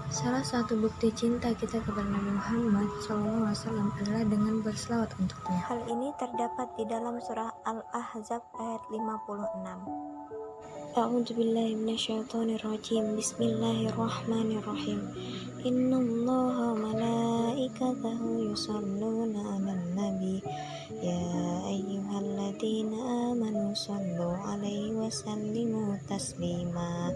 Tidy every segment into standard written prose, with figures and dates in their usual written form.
Salah satu bukti cinta kita kepada Nabi Muhammad SAW adalah dengan berselawat untuknya. Hal ini terdapat di dalam surah Al-Ahzab ayat 56. A'udzu billahi minasyaitonir rajim. Bismillahirrahmanirrahim. Innallaha wa malaikatahu yusholluna 'alan nabi. Ya ayyuhalladzina amanu shallu 'alaihi wa sallimu taslima.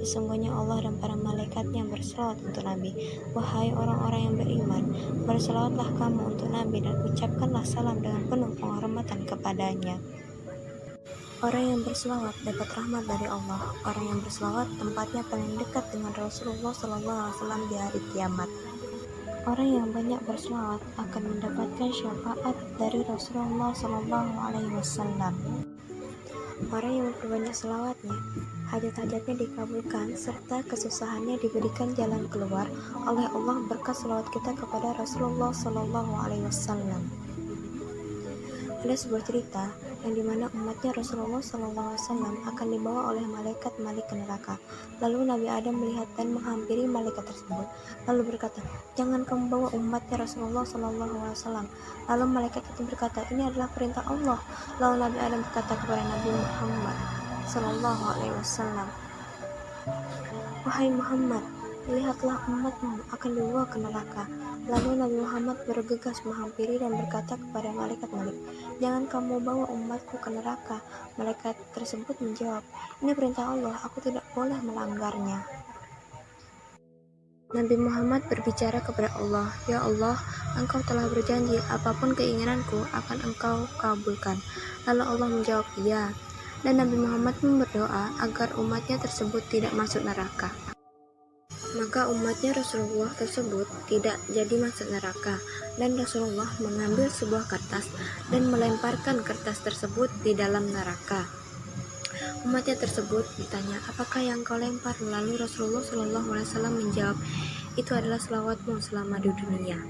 Sesungguhnya Allah dan para malaikatnya berselawat untuk Nabi. Wahai orang-orang yang beriman, berselawatlah kamu untuk Nabi dan ucapkanlah salam dengan penuh penghormatan kepadanya. Orang yang berselawat dapat rahmat dari Allah. Orang yang berselawat tempatnya paling dekat dengan Rasulullah SAW di hari kiamat. Orang yang banyak berselawat akan mendapatkan syafaat dari Rasulullah SAW. Orang yang memperbanyak selawatnya, hajat-hajatnya dikabulkan serta kesusahannya diberikan jalan keluar oleh Allah berkat selawat kita kepada Rasulullah SAW. Ada sebuah cerita yang dimana umatnya Rasulullah SAW akan dibawa oleh malaikat-malaikat ke neraka. Lalu Nabi Adam melihat dan menghampiri malaikat tersebut, lalu berkata, "Jangan kamu bawa umatnya Rasulullah SAW." Lalu malaikat itu berkata, "Ini adalah perintah Allah." Lalu Nabi Adam berkata kepada Nabi Muhammad SAW, "Wahai Muhammad, lihatlah umatmu akan dibawa ke neraka." Lalu Nabi Muhammad bergegas menghampiri dan berkata kepada malaikat-malaikat, "Jangan kamu bawa umatku ke neraka." Malaikat tersebut menjawab, "Ini perintah Allah, aku tidak boleh melanggarnya." Nabi Muhammad berbicara kepada Allah, "Ya Allah, Engkau telah berjanji apapun keinginanku akan Engkau kabulkan." Lalu Allah menjawab, "Ya." Dan Nabi Muhammad pun berdoa agar umatnya tersebut tidak masuk neraka. Maka umatnya Rasulullah tersebut tidak jadi masuk neraka, dan Rasulullah mengambil sebuah kertas dan melemparkan kertas tersebut di dalam neraka. Umatnya tersebut ditanya, "Apakah yang kau lempar?" Lalu Rasulullah SAW menjawab, "Itu adalah selawatmu selama di dunia."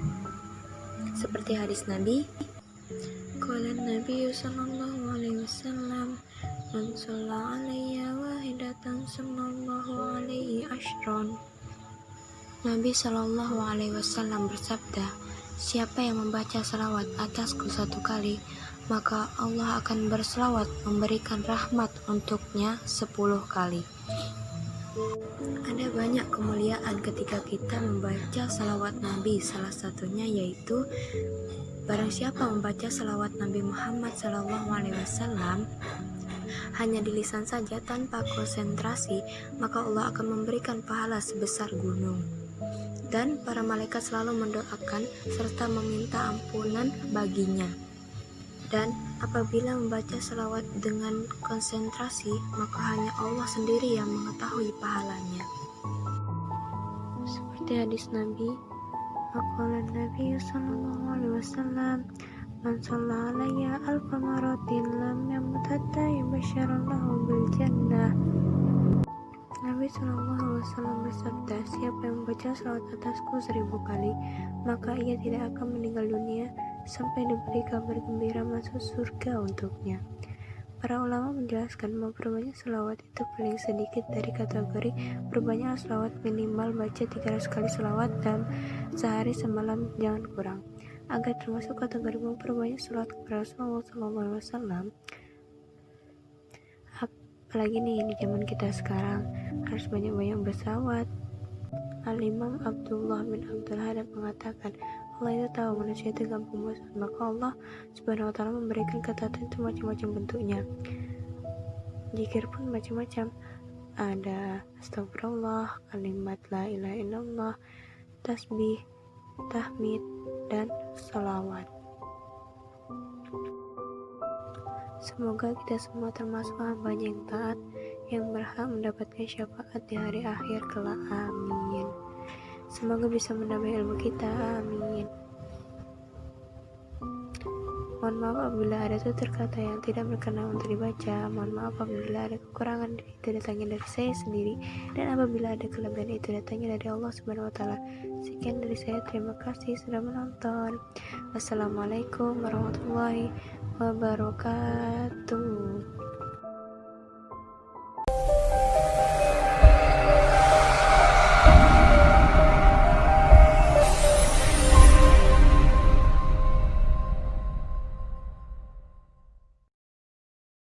Seperti hadis Nabi, qala Nabi sallallahu alaihi wasallam, "Man shalla alayya wahidatan sallallahu alaihi ashron." Nabi Shallallahu Alaihi Wasallam bersabda, "Siapa yang membaca salawat atasku 1 kali, maka Allah akan berselawat memberikan rahmat untuknya 10 kali." Ada banyak kemuliaan ketika kita membaca salawat Nabi. Salah satunya yaitu, barang siapa membaca salawat Nabi Muhammad Shallallahu Alaihi Wasallam hanya di lisan saja tanpa konsentrasi, maka Allah akan memberikan pahala sebesar gunung. Dan para malaikat selalu mendoakan serta meminta ampunan baginya. Dan apabila membaca selawat dengan konsentrasi, maka hanya Allah sendiri yang mengetahui pahalanya. Seperti hadis Nabi, qala Nabi sallallahu alaihi wasallam, "Man shalla alayya alfa maratin lam yamut hatta yubasysyara lahu bil jannah." Nabi SAW bersabda, "Siapa yang membaca salawat atasku 1000 kali, maka ia tidak akan meninggal dunia sampai diberi kabar gembira masuk surga untuknya." Para ulama menjelaskan bahwa perbanyak salawat itu paling sedikit dari kategori perbanyak salawat, minimal baca 300 kali salawat dalam sehari semalam, jangan kurang. Agar termasuk kategori memperbanyak salawat kepada Rasulullah SAW, apalagi nih di zaman kita sekarang harus banyak-banyak bersalawat. Al-Imam Abdullah bin Abdul Hadab mengatakan, Allah itu tahu manusia itu gampang bosan, maka Allah Subhanahu wa Ta'ala memberikan ketaatan itu macam-macam bentuknya. Zikir pun macam-macam, ada astagfirullah, kalimat la ilaha illallah, tasbih, tahmid, dan salawat. Semoga kita semua termasuk hamba yang taat, yang berhak mendapatkan syafaat di hari akhir kelak. Amin. Semoga bisa menambah ilmu kita. Amin. Mohon maaf apabila ada tutur kata yang tidak berkenan untuk dibaca. Mohon maaf apabila ada kekurangan itu datangnya dari saya sendiri, dan apabila ada kelebihan itu datangnya dari Allah Subhanahu wa Ta'ala. Sekian dari saya, terima kasih sudah menonton. Wassalamualaikum warahmatullahi wabarakatuh.